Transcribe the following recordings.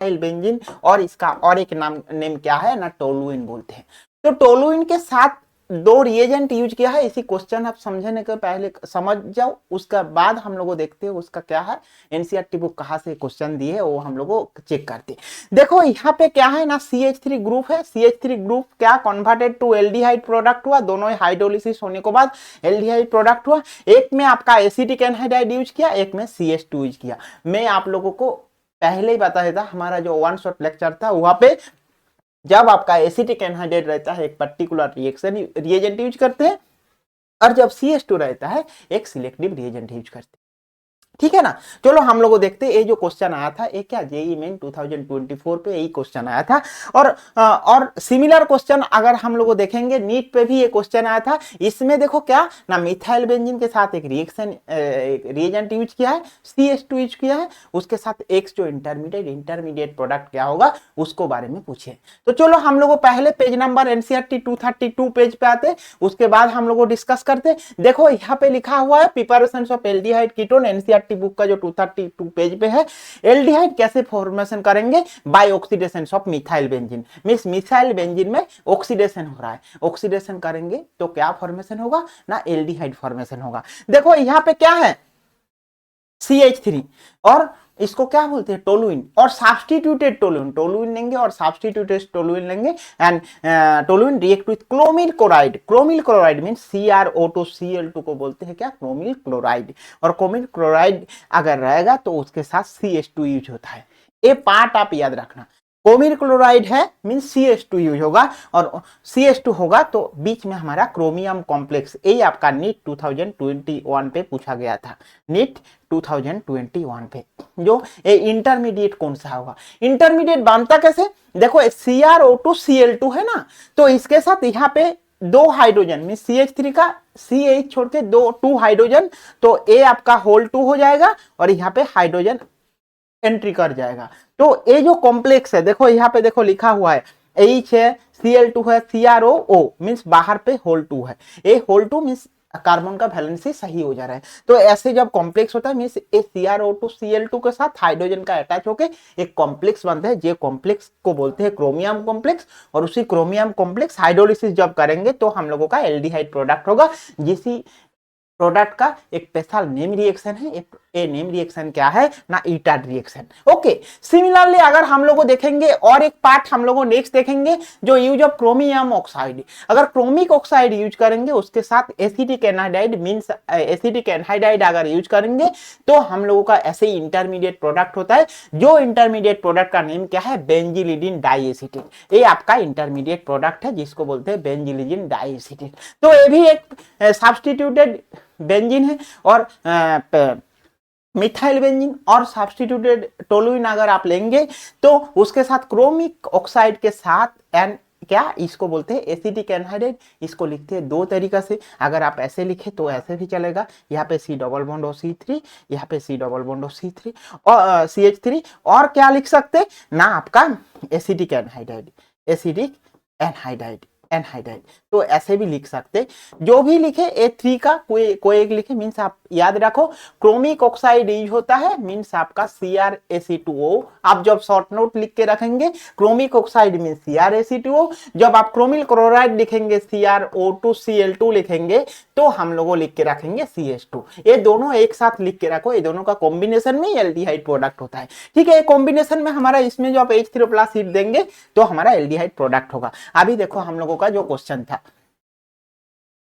Benzene, और इसका और एक नेम क्या है ना, टोलुइन बोलते हैं। तो टोलुइन के साथ दो रिएजेंट यूज किया है। इसी क्वेश्चन आप समझने के पहले समझ जाओ, उसका बाद हम लोग देखते हैं उसका क्या है, एनसीईआरटी बुक कहाँ से क्वेश्चन दी है वो हम लोग चेक करते हैं। देखो यहाँ पे क्या है ना, CH3 ग्रुप है। CH3 ग्रुप क्या कन्वर्टेड टू एल्डिहाइड प्रोडक्ट हुआ, दोनों हाइड्रोलिसिस होने के बाद एल्डिहाइड प्रोडक्ट हुआ। एक में आपका एसिटिक एनहाइड्राइड यूज किया, एक में CH2 यूज किया। मैं आप लोगों को पहले ही बताया था, हमारा जो वन शॉट लेक्चर था वहां पे, जब आपका एसिटिक एनहाइड्राइड रहता है एक पर्टिकुलर रिएक्शन रिएजेंट यूज करते हैं, और जब CH2 रहता है एक सिलेक्टिव रिएजेंट यूज करते हैं। ठीक है ना। चलो हम लोग देखते हैं, ये जो क्वेश्चन आया था ये क्या जेईई मेन 2024 पे यही क्वेश्चन आया था। और सिमिलर क्वेश्चन अगर हम लोग देखेंगे नीट पे भी ये क्वेश्चन आया था। इसमें देखो क्या ना, मिथाइल बेंजीन के साथ एक रिएक्शन रिएजेंट यूज किया है, CH2 यूज किया है, उसके साथ एक जो इंटरमीडिएट प्रोडक्ट क्या होगा उसको बारे में पूछे। तो चलो हम लोग पहले पेज नंबर एनसीईआरटी 232 पेज पे आते, उसके बाद हम लोग डिस्कस करते। देखो यहाँ पे लिखा हुआ है preparation of aldehyde ketone, NCERT book का जो 232 पेज पे है। एल्डिहाइड कैसे फॉर्मेशन करेंगे, by oxidation of methyl benzene, means methyl benzene में ऑक्सीडेशन हो रहा है, ऑक्सीडेशन करेंगे तो क्या फॉर्मेशन होगा ना, एल्डिहाइड फॉर्मेशन होगा। देखो यहाँ पे क्या है, CH3 और इसको क्या बोलते हैं, टोलुइन, और सब्स्टिट्यूटेड टोलुइन, टोलुइन लेंगे और सब्स्टिट्यूटेड टोलुइन लेंगे, and toluene react with chromyl chloride. Chromyl chloride means CrO2Cl2 को बोलते हैं क्या, क्रोमिल क्लोराइड। और क्रोमिल क्लोराइड अगर रहेगा तो उसके साथ CH2 यूज होता है। ये पार्ट आप याद रखना, क्रोमिल क्लोराइड है मींस CH2 यूज होगा, और CH2 होगा तो बीच में हमारा क्रोमियम कॉम्प्लेक्स। ये आपका नीट 2021 पे पूछा गया था, नीट 2021 पे। जो ये इंटरमीडिएट कौन सा होगा, इंटरमीडिएट बनता कैसे, देखो CrO2Cl2 है ना, तो इसके साथ यहाँ पे दो हाइड्रोजन मीन CH3 का CH छोड़ के टू हाइड्रोजन, तो ए आपका होल 2 हो जाएगा, और यहाँ पे हाइड्रोजन एंट्री कर जाएगा। तो ये जो कॉम्प्लेक्स है, देखो यहाँ पे देखो लिखा हुआ है H है, Cl2 है, CrO मींस बाहर पे होल 2 है, ये होल 2 मींस कार्बन का वैलेंसी सही हो जा रहा है। तो ऐसे जब कॉम्प्लेक्स होता है मींस ये CrO2Cl2 के साथ हाइड्रोजन का अटैच होकर एक कॉम्प्लेक्स बनता है, जे कॉम्प्लेक्स को बोलते हैं क्रोमियम कॉम्प्लेक्स। और उसी क्रोमियम कॉम्प्लेक्स हाइड्रोलिसिस जब करेंगे तो हम लोगों का एल्डिहाइड प्रोडक्ट होगा। जिसी प्रोडक्ट का एक स्पेशल नेम रिएक्शन है, एक ए नेम रिएक्शन क्या है ना, ईटाड रिएक्शन। ओके, सिमिलरली अगर हम लोग देखेंगे और एक पार्ट हम लोग नेक्स्ट देखेंगे, जो यूज ऑफ क्रोमियम ऑक्साइड। अगर क्रोमिक ऑक्साइड यूज करेंगे उसके साथ acetic anhydride means acetic anhydride अगर यूज करेंगे तो हम लोगों का ऐसे ही इंटरमीडिएट प्रोडक्ट होता है। जो इंटरमीडिएट प्रोडक्ट का नेम क्या है, बेंजिलिडिन डाइएसिटेट। ये आपका इंटरमीडिएट प्रोडक्ट है जिसको बोलते हैं बेंजिलिडिन डाइएसिटेट। तो ये भी एक सब्स्टिट्यूटेड बेंजीन है, और मिथाइल बेंजीन और सब्स्टिट्यूटेड टोलुइन अगर आप लेंगे तो उसके साथ क्रोमिक ऑक्साइड के साथ एन क्या, इसको बोलते हैं एसिटिक एनहाइड्राइड। इसको लिखते हैं दो तरीका से, अगर आप ऐसे लिखे तो ऐसे भी चलेगा, यहाँ पे C डबल बॉन्ड O3, यहाँ पे C डबल बॉन्ड O3 और CH3, और क्या लिख सकते ना आपका acetic anhydride, acetic anhydride anhydride. तो ऐसे भी लिख सकते, जो भी लिखे A3 का कोई एक लिखे, मीन्स आप याद रखो क्रोमिक ऑक्साइड यूज होता है मीन्स आपका CrAc2O। आप जब शॉर्ट नोट लिख के रखेंगे क्रोमिक ऑक्साइड मीन्स CrAc2O, जब आप क्रोमिल क्लोराइड लिखेंगे CrO2Cl2 लिखेंगे तो हम लोग लिख के रखेंगे CH2। ये दोनों एक साथ लिख के रखो, ये दोनों का कॉम्बिनेशन में एल्डिहाइड प्रोडक्ट होता है। ठीक है, कॉम्बिनेशन में हमारा इसमें जो आप H3+ सीट देंगे तो हमारा एल्डिहाइड प्रोडक्ट होगा। अभी देखो हम लोगों का जो क्वेश्चन था,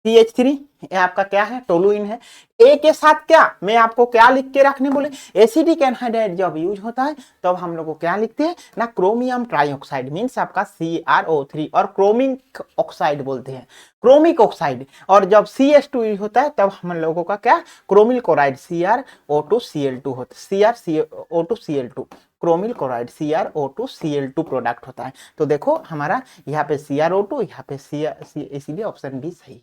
CH3 ये आपका क्या है, टोलुइन है। ए के साथ क्या, मैं आपको क्या लिख के रखने बोले, एसिडिक एनहाइड्राइड जब यूज होता है तब हम लोग को क्या लिखते हैं ना, क्रोमियम ट्राइऑक्साइड मींस आपका CrO3, और क्रोमिक ऑक्साइड बोलते हैं क्रोमिक ऑक्साइड। और जब CH2 यूज होता है तब हम लोगों का क्या, क्रोमिल क्लोराइड CrO2Cl2 होता है, CrO2Cl2 chromyl chloride CrO2Cl2 product होता है। तो देखो हमारा यहाँ पे CrO2, यहाँ पे इसीलिए ऑप्शन बी सही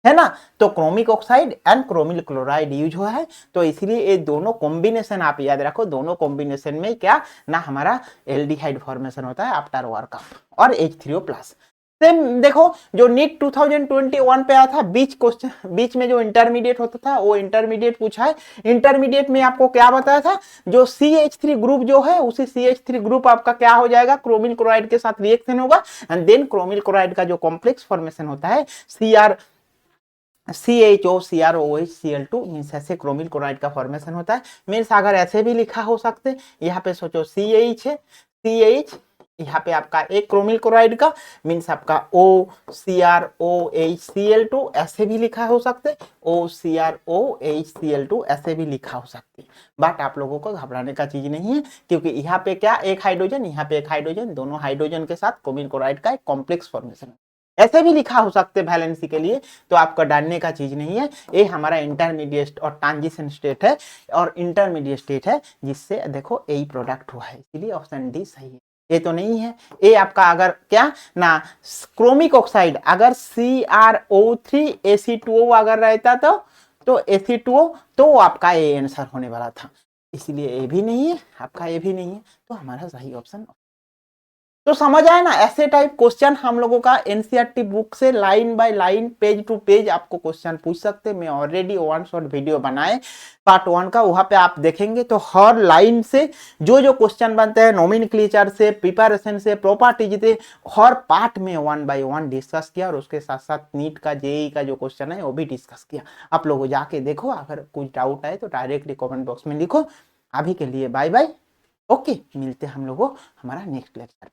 है ना। तो chromic oxide and chromyl chloride use हुआ है, तो इसलिए ये दोनों कॉम्बिनेशन आप याद रखो, दोनों कॉम्बिनेशन में क्या ना हमारा एल्डिहाइड फॉर्मेशन होता है आफ्टर वर्कअप और H3O+। सेम देखो, जो नीट 2021 पे आया था, बीच में जो इंटरमीडिएट होता था वो इंटरमीडिएट पूछा है। इंटरमीडिएट में आपको क्या बताया था, जो CH3 ग्रुप जो है, उसी CH3 ग्रुप आपका क्या हो जाएगा, क्रोमिल क्लोराइड के साथ रिएक्शन होगा, एंड देन क्रोमिल क्लोराइड का जो कॉम्प्लेक्स फॉर्मेशन होता है CHO CrOH मीन्स ऐसे क्रोमिल क्लोराइड का फॉर्मेशन होता है। मीन्स अगर ऐसे भी लिखा हो सकते, यहाँ पे सोचो CH है, CH यहाँ पे आपका एक क्रोमिल क्लोराइड का मीन्स आपका OCrOHCl2 ऐसे भी लिखा हो सकते, OCrOHCl2 ऐसे भी लिखा हो सकते। बट आप लोगों को घबराने का चीज नहीं है, क्योंकि यहाँ पे क्या एक हाइड्रोजन, यहाँ पे एक हाइड्रोजन, दोनों हाइड्रोजन के साथ क्रोमिल क्लोराइड का एक कॉम्प्लेक्स फॉर्मेशन है। ऐसे भी लिखा हो सकते वैलेंसी के लिए, तो आपका डालने का चीज नहीं है। ये हमारा इंटरमीडिएट और ट्रांजिशन स्टेट है, और इंटरमीडिएट स्टेट है जिससे देखो यही प्रोडक्ट हुआ है, इसलिए ऑप्शन डी सही है। ये तो नहीं है, ये आपका अगर क्या ना क्रोमिक ऑक्साइड अगर CrO3 Ac2O अगर रहता तो Ac2O तो आपका ये आंसर होने वाला था, इसलिए ये भी नहीं है, आपका ये भी नहीं है, तो हमारा सही ऑप्शन। तो समझ आया ना, ऐसे टाइप क्वेश्चन हम लोगों का एनसीईआरटी बुक से line by line page to page आपको क्वेश्चन पूछ सकते हैं। मैं ऑलरेडी वन शॉट वीडियो बनाए पार्ट 1 का, वहां पे आप देखेंगे तो हर लाइन से जो जो क्वेश्चन बनते हैं, नोमेनक्लेचर से, प्रिपरेशन से, प्रॉपर्टीज से, हर पार्ट में 1 बाय 1 डिस्कस किया, और उसके साथ साथ नीट का जेई का जो क्वेश्चन है वो भी डिस्कस किया। आप लोग जाके देखो, अगर कुछ डाउट आए तो डायरेक्टली कॉमेंट बॉक्स में लिखो। अभी के लिए बाय बाय, ओके, मिलते हैं हम लोगों हमारा नेक्स्ट लेक्चर।